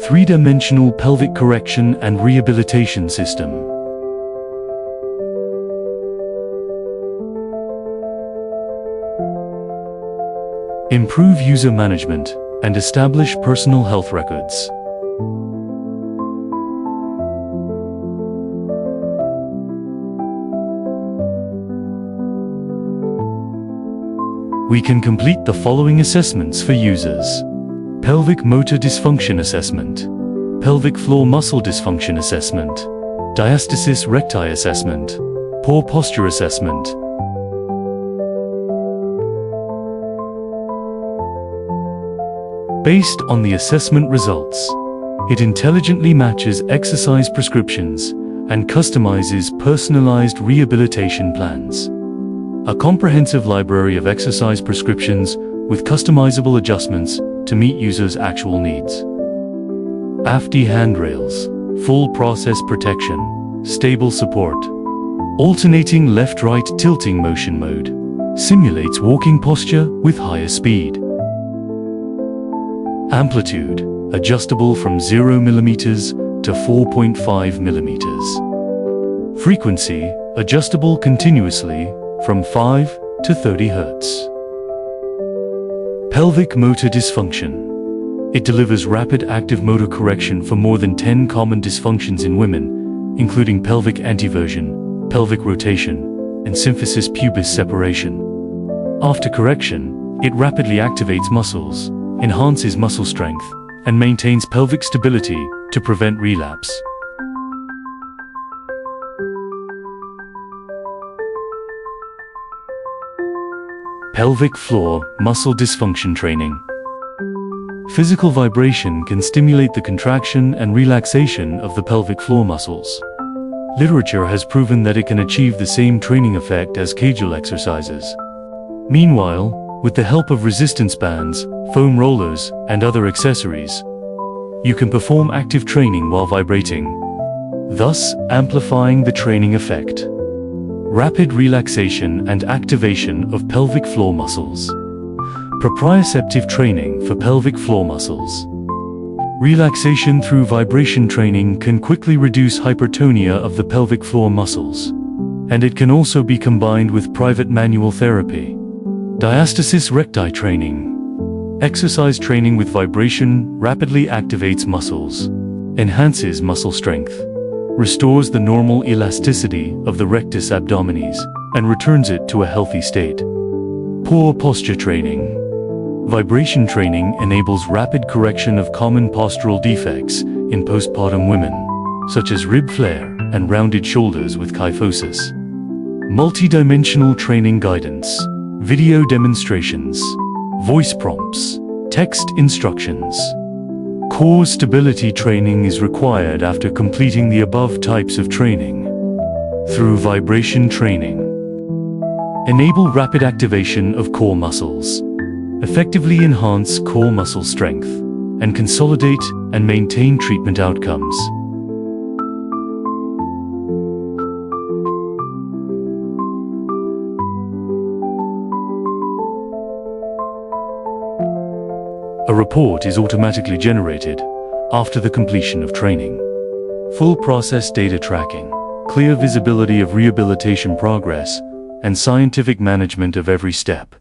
three-dimensional pelvic correction and rehabilitation system. Improve user management and establish personal health records. We can complete the following assessments for users: pelvic motor dysfunction assessment, pelvic floor muscle dysfunction assessment, diastasis recti assessment, poor posture assessment. Based on the assessment results, it intelligently matches exercise prescriptions and customizes personalized rehabilitation plans. A comprehensive library of exercise prescriptions with customizable adjustments to meet users' actual needs. AFD handrails, full process protection, stable support. Alternating left-right tilting motion mode, simulates walking posture with higher speed. Amplitude, adjustable from 0 mm to 4.5 mm. Frequency, adjustable continuously from 5 to 30 Hz. Pelvic motor dysfunction. It delivers rapid active motor correction for more than 10 common dysfunctions in women, including pelvic anteversion, pelvic rotation, and symphysis pubis separation. After correction, it rapidly activates muscles, enhances muscle strength, and maintains pelvic stability to prevent relapse. Pelvic floor muscle dysfunction training. Physical vibration can stimulate the contraction and relaxation of the pelvic floor muscles. Literature has proven that it can achieve the same training effect as Kegel exercises. Meanwhile, with the help of resistance bands, foam rollers, and other accessories, you can perform active training while vibrating, thus amplifying the training effect. Rapid relaxation and activation of pelvic floor muscles. Proprioceptive training for pelvic floor muscles. Relaxation through vibration training can quickly reduce hypertonia of the pelvic floor muscles, and it can also be combined with private manual therapy. Diastasis recti training. Exercise training with vibration rapidly activates muscles, enhances muscle strength, restores the normal elasticity of the rectus abdominis, and returns it to a healthy state. Poor posture training. Vibration training enables rapid correction of common postural defects in postpartum women, such as rib flare and rounded shoulders with kyphosis. Multidimensional training guidance. Video demonstrations, voice prompts, text instructions. Core stability training is required after completing the above types of training. Through vibration training, enable rapid activation of core muscles, effectively enhance core muscle strength, and consolidate and maintain treatment outcomes. A report is automatically generated after the completion of training. Full process data tracking, clear visibility of rehabilitation progress, and scientific management of every step.